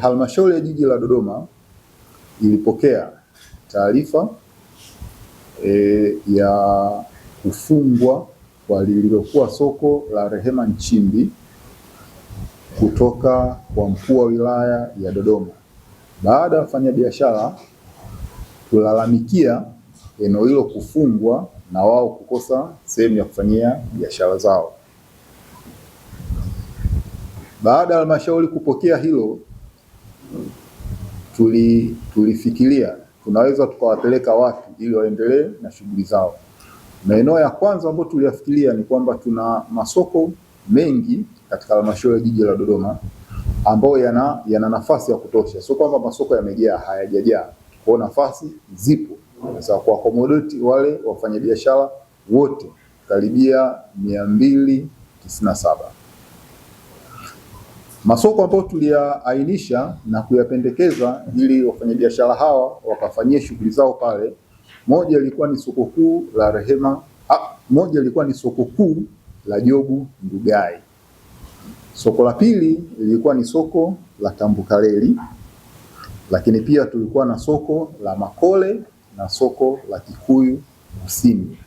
Halmashauri ya Jiji la Dodoma ilipokea taarifa ya kufungwa kwa lililokuwa soko la Rehema Nchimbi kutoka kwa mkuu wa wilaya ya Dodoma. Baada ya wafanyabiashara kulalamikia eneo hilo kufungwa na wao kukosa sehemu ya kufanyia biashara zao. Baada ya halmashauri kupokea hilo, tulifikiria tunaweza tukawapeleka wapi ili waendelee na shughuli zao. Maeneo ya kwanza ambayo tuliyafikiria ni kwamba tuna masoko mengi katika halmashauri ya Jiji la Dodoma ambayo yana nafasi ya kutosha, sio kwamba masoko yamejaa, hayajajaa. Kwa nafasi zipo za kuakomodate wale wafanyabiashara wote karibia 297. Masoko ambayo tuliyaainisha na kuyapendekeza ili wafanyabiashara hawa wakafanyia shughuli zao pale, moja ilikuwa ni soko kuu la Rehema, moja ilikuwa ni soko kuu la Jobu Ndugai. Soko la pili lilikuwa ni soko la Tambukareli, lakini pia tulikuwa na soko la Makole na soko la Kikuyu Kusini.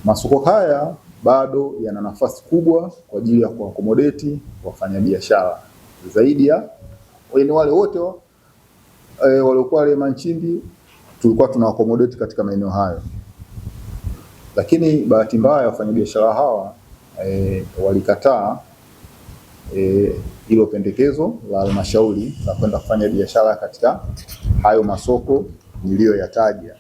Masoko haya bado yana nafasi kubwa kwa ajili ya kuakomodeti wafanyabiashara zaidi ya wale wote waliokuwa Rehema Nchimbi, tulikuwa tunaakomodeti katika maeneo hayo. Lakini bahati mbaya wafanyabiashara hawa walikataa hilo pendekezo la halmashauri la kwenda kufanya biashara katika hayo masoko niliyoyataja.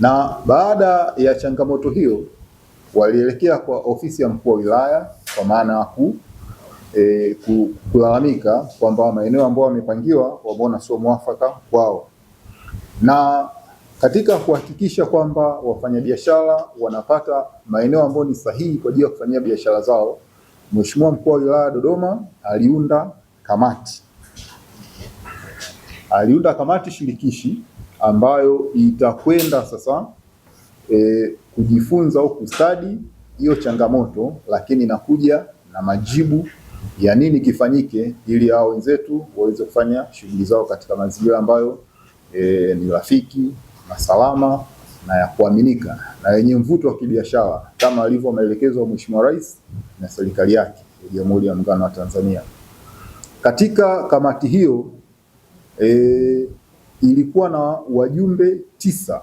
Na baada ya changamoto hiyo walielekea kwa ofisi ya mkuu wa wilaya kwa maana ya kulalamika kwamba maeneo ambayo wamepangiwa wameona sio mwafaka kwao. Na katika kuhakikisha kwamba wafanyabiashara wanapata maeneo ambayo ni sahihi kwa ajili ya kufanyia biashara zao, Mheshimiwa mkuu wa wilaya Dodoma aliunda kamati shirikishi ambayo itakwenda sasa kujifunza au kustadi hiyo changamoto, lakini inakuja na majibu ya nini kifanyike ili hao wenzetu waweze kufanya shughuli zao katika mazingira ambayo ni rafiki na salama na ya kuaminika na yenye mvuto wa kibiashara kama alivyo maelekezo ya Mheshimiwa Rais na serikali yake ya Jamhuri ya Muungano wa Tanzania. Katika kamati hiyo ilikuwa na wajumbe 9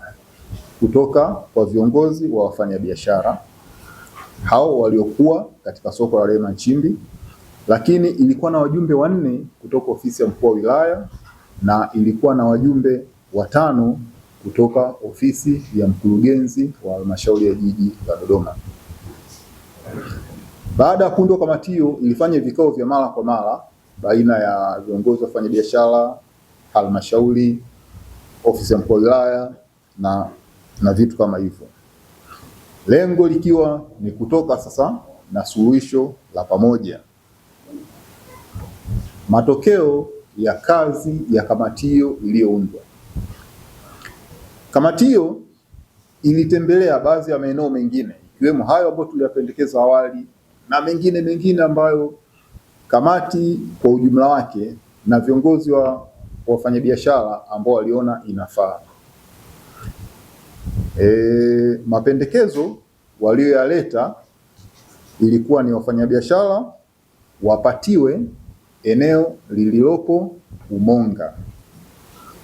kutoka kwa viongozi wa wafanyabiashara hao waliokuwa katika soko la Rehema Nchimbi, lakini ilikuwa na wajumbe 4 kutoka ofisi ya mkuu wa wilaya na ilikuwa na wajumbe 5 kutoka ofisi ya mkurugenzi wa halmashauri ya Jiji la Dodoma. Baada ya kuundwa kamati hiyo, ilifanya vikao vya mara kwa mara baina ya viongozi wa wafanyabiashara, halmashauri, ofisi ya mkuu wa wilaya na vitu kama hivyo, lengo likiwa ni kutoka sasa na suluhisho la pamoja. Matokeo ya kazi ya kamati hiyo iliyoundwa. Kamati hiyo ilitembelea baadhi ya maeneo mengine ikiwemo hayo ambayo tuliyapendekeza awali na mengine ambayo kamati kwa ujumla wake na viongozi wa wafanyabiashara ambao waliona inafaa. Mapendekezo walioyaleta ilikuwa ni wafanyabiashara wapatiwe eneo lililopo Umonga.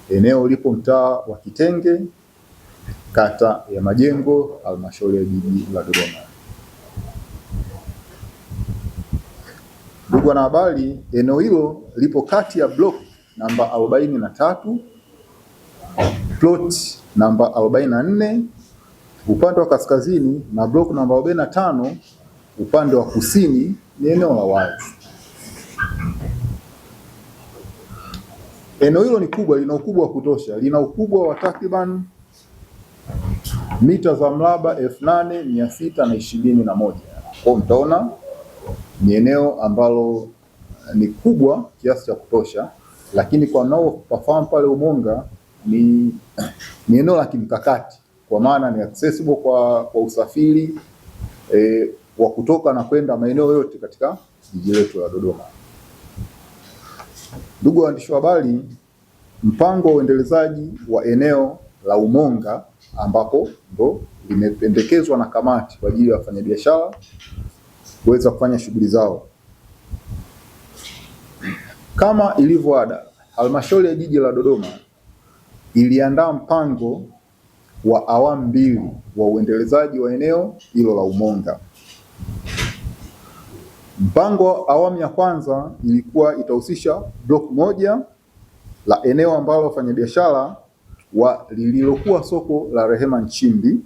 Eneo lipo mtaa wa Kitenge, kata ya Majengo, halmashauri ya Jiji la Dodoma. Ndugu wanahabari, eneo hilo lipo kati ya block namba 43 plot namba 44 upande wa kaskazini na block namba 45 upande wa kusini. Ni eneo la wazi. Eneo hilo ni kubwa, lina ukubwa wa kutosha, lina ukubwa wa takriban mita za mraba 8621. Kwa mtaona ni eneo ambalo ni kubwa kiasi cha kutosha, lakini kwa nao pafahamu pale Umonga ni eneo la kimkakati kwa maana ni accessible kwa usafiri wa kutoka na kwenda maeneo yote katika jiji letu la Dodoma. Ndugu waandishi wa habari, mpango wa uendelezaji wa eneo la Umonga ambapo ndo limependekezwa na kamati kwa ajili ya wafanyabiashara kuweza kufanya shughuli zao. Kama ilivyo ada, halmashauri ya jiji la Dodoma iliandaa mpango wa awamu mbili wa uendelezaji wa eneo hilo la Umonga. Mpango wa awamu ya kwanza ilikuwa itahusisha block moja la eneo ambalo wafanyabiashara lililokuwa soko la Rehema Nchimbi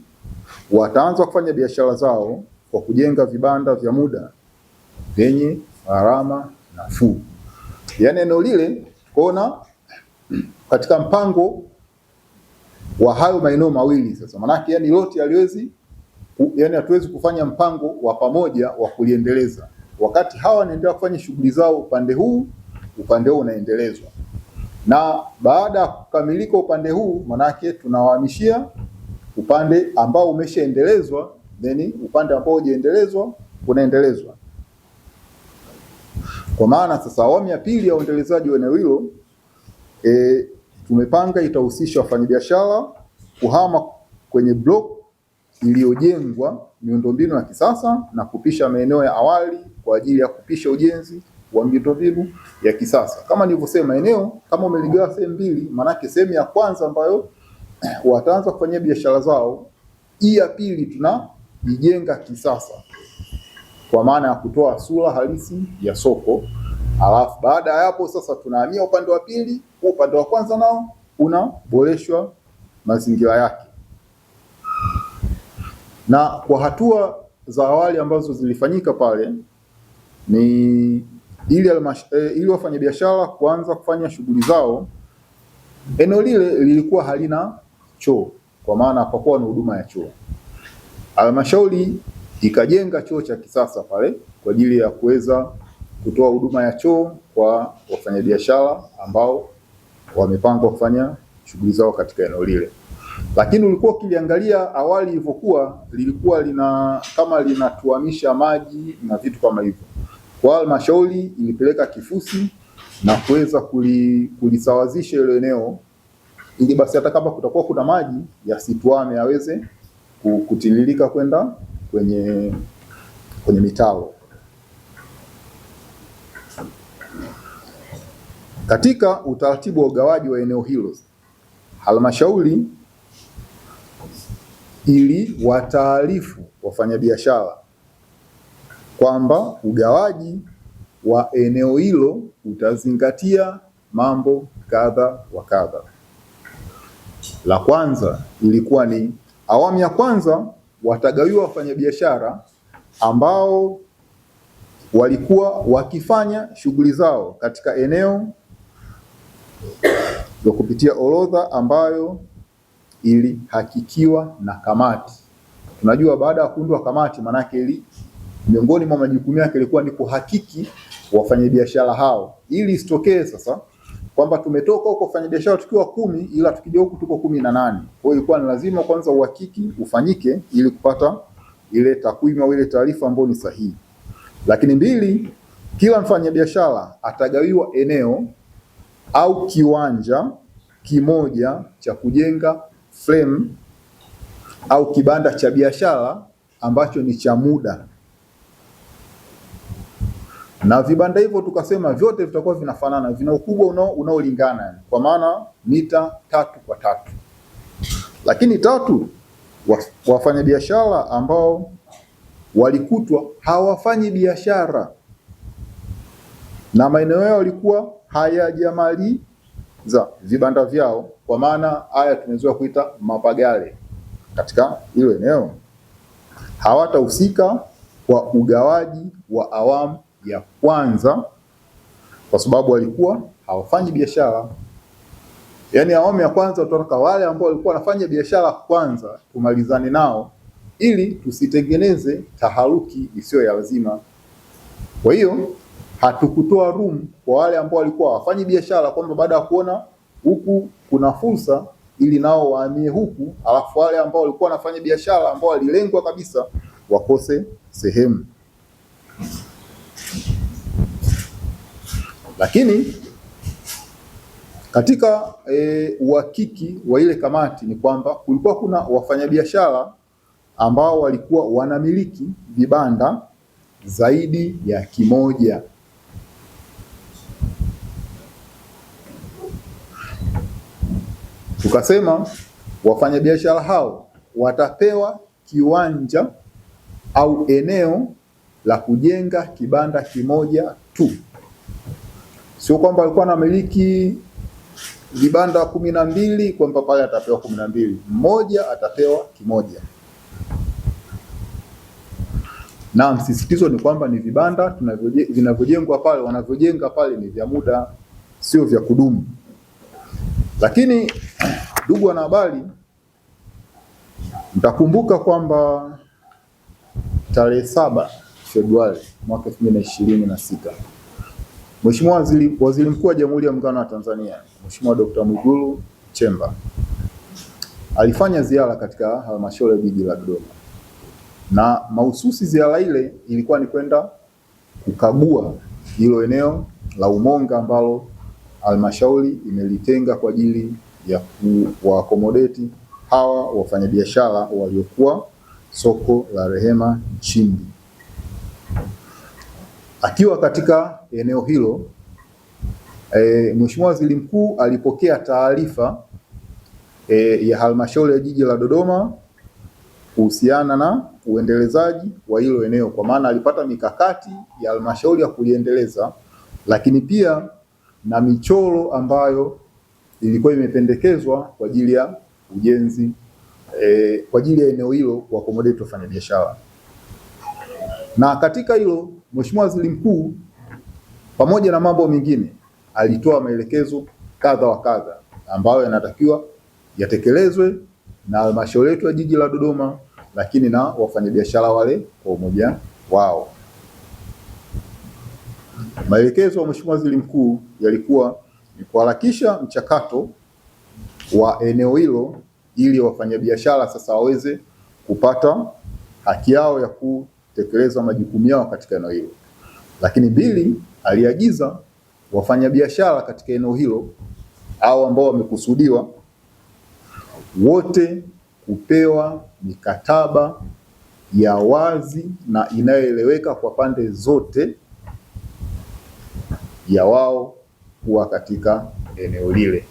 wataanza kufanya biashara zao kwa kujenga vibanda vya muda vyenye gharama nafuu. Yaani eneo lile tukaona katika mpango wa hayo maeneo mawili sasa, manake yani lote hatuwezi kufanya mpango wa pamoja wa kuliendeleza wakati hawa wanaendelea kufanya shughuli zao upande huu unaendelezwa, na baada ya kukamilika upande huu manake tunawahamishia upande ambao umeshaendelezwa, then upande ambao hujaendelezwa unaendelezwa. Kwa maana sasa awamu ya pili ya uendelezaji wa eneo hilo tumepanga itahusisha wafanyabiashara kuhama kwenye block iliyojengwa miundombinu ya kisasa na kupisha maeneo ya awali kwa ajili ya kupisha ujenzi wa miundombinu ya kisasa. Kama nilivyosema, eneo kama umeligawa sehemu mbili, manake sehemu ya kwanza ambayo wataanza kufanyia biashara zao, hii ya pili tunajijenga kisasa kwa maana ya kutoa sura halisi ya soko. Alafu baada ya hapo sasa tunahamia upande wa pili, upande wa kwanza nao unaboreshwa mazingira yake. Na kwa hatua za awali ambazo zilifanyika pale ni ili wafanyabiashara kuanza kufanya shughuli zao, eneo lile lilikuwa halina choo kwa maana hapakuwa na huduma ya choo. Halmashauri ikajenga choo cha kisasa pale kwa ajili ya kuweza kutoa huduma ya choo kwa wafanyabiashara ambao wamepanga kufanya shughuli zao katika eneo lile. Lakini ulikuwa ukiliangalia awali ilivyokuwa, lilikuwa linatuamisha maji na vitu kama hivyo. Kwa halmashauri ilipeleka kifusi na kuweza kulisawazisha ile eneo ili basi hata kama kutakuwa kuna maji yasituame, yaweze kutiririka kwenda kwenye mitaro. Katika utaratibu wa ugawaji wa eneo hilo, halmashauri ili wataarifu wafanyabiashara kwamba ugawaji wa eneo hilo utazingatia mambo kadha wa kadha. La kwanza ilikuwa ni awamu ya kwanza watagawiwa wafanyabiashara ambao walikuwa wakifanya shughuli zao katika eneo kwa kupitia orodha ambayo ilihakikiwa na kamati. Tunajua baada ya kuundwa kamati, manake miongoni mwa majukumu yake ilikuwa ni kuhakiki wafanyabiashara hao, ili isitokee sasa kwamba tumetoka huko wafanyabiashara tukiwa 10 ila tukija huku tuko 18. Kwa hiyo ilikuwa ni lazima kwanza uhakiki ufanyike ili kupata ile takwimu au ile taarifa ambayo ni sahihi. Lakini mbili, kila mfanyabiashara atagawiwa eneo au kiwanja kimoja cha kujenga frame au kibanda cha biashara ambacho ni cha muda. Na vibanda hivyo tukasema vyote vitakuwa vinafanana, vina ukubwa unaolingana, kwa maana mita 3 kwa 3. Lakini tatu, wafanyabiashara ambao walikutwa hawafanyi biashara na maeneo yao walikuwa hayajamaliza vibanda vyao, kwa maana haya tumezoea kuita mapagale katika hilo eneo, hawatahusika kwa ugawaji wa awamu ya kwanza kwa sababu walikuwa hawafanyi biashara. Yaani awamu ya kwanza tutatoka wale ambao walikuwa wanafanya biashara kwanza tumalizane nao ili tusitengeneze taharuki isiyo ya lazima. Kwa hiyo hatukutoa room kwa wale ambao walikuwa hawafanyi biashara kwamba baada ya kuona huku kuna fursa ili nao wahamie huku, alafu wale ambao walikuwa wanafanya biashara ambao walilengwa kabisa wakose sehemu. Lakini katika uhakiki wa ile kamati ni kwamba kulikuwa kuna wafanyabiashara ambao walikuwa wanamiliki vibanda zaidi ya kimoja. Tukasema wafanyabiashara hao watapewa kiwanja au eneo la kujenga kibanda kimoja tu. Sio kwamba alikuwa anamiliki vibanda 12 kwamba pale atapewa 12, mmoja atapewa kimoja. Na msisitizo ni kwamba ni vibanda vinavyojengwa pale, wanavyojenga pale ni vya muda, sio vya kudumu. Lakini ndugu wanahabari, mtakumbuka kwamba tarehe 7 Februari mwaka 2026 Mheshimiwa Waziri Mkuu wa Jamhuri ya Muungano wa Tanzania, Mheshimiwa Dr. Mwigulu Nchemba alifanya ziara katika halmashauri ya jiji la Dodoma, na mahususi ziara ile ilikuwa ni kwenda kukagua hilo eneo la Umonga ambalo halmashauri imelitenga kwa ajili ya kuwakomodeti hawa wafanyabiashara waliokuwa soko la Rehema Nchimbi. Akiwa katika eneo hilo, Mheshimiwa Waziri Mkuu alipokea taarifa ya halmashauri ya jiji la Dodoma kuhusiana na uendelezaji wa hilo eneo, kwa maana alipata mikakati ya halmashauri ya kuliendeleza, lakini pia na michoro ambayo ilikuwa imependekezwa kwa ajili ya ujenzi kwa ajili ya eneo hilo kwa accommodate wafanyabiashara. Na katika hilo Mheshimiwa Waziri Mkuu pamoja na mambo mengine alitoa maelekezo kadha wa kadha ambayo yanatakiwa yatekelezwe na halmashauri yetu ya jiji la Dodoma, lakini na wafanyabiashara wale kwa umoja wao. Maelekezo ya Mheshimiwa Waziri Mkuu yalikuwa ni kuharakisha mchakato wa eneo hilo ili wafanyabiashara sasa waweze kupata haki yao ya kutekeleza majukumu yao katika eneo hilo. Lakini mbili, aliagiza wafanyabiashara katika eneo hilo au ambao wamekusudiwa wote kupewa mikataba ya wazi na inayoeleweka kwa pande zote ya wao kuwa katika eneo lile.